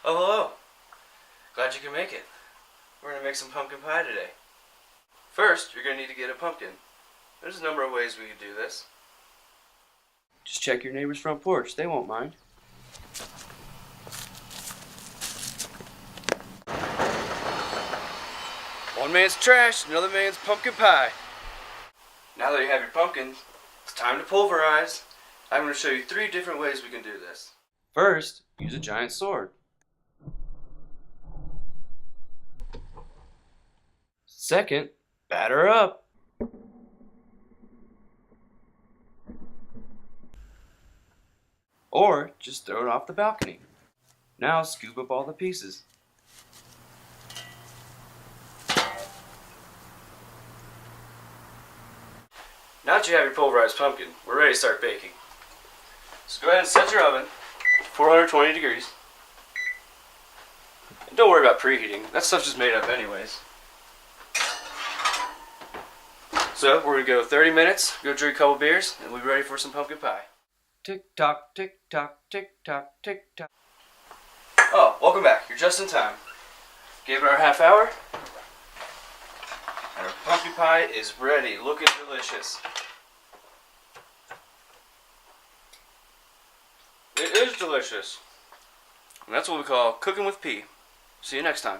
Oh, hello. Glad you can make it. We're going to make some pumpkin pie today. First, you're going to need to get a pumpkin. There's a number of ways we could do this. Just check your neighbor's front porch. They won't mind. One man's trash, another man's pumpkin pie. Now that you have your pumpkin, it's time to pulverize. I'm going to show you 3 different ways we can do this. First, use a giant sword. Second, batter up. Or just throw it off the balcony. Now scoop up all the pieces. Now that you have your pulverized pumpkin, we're ready to start baking. So go ahead and set your oven, 420 degrees. And don't worry about preheating, that stuff's just made up anyways. So we're going to go 30 minutes, go drink a couple beers, and we'll be ready for some pumpkin pie. Tick tock, tick tock, tick tock, tick tock. Oh, welcome back. You're just in time. Gave it our half hour. And our pumpkin pie is ready, looking delicious. It is delicious. And that's what we call cooking with P. See you next time.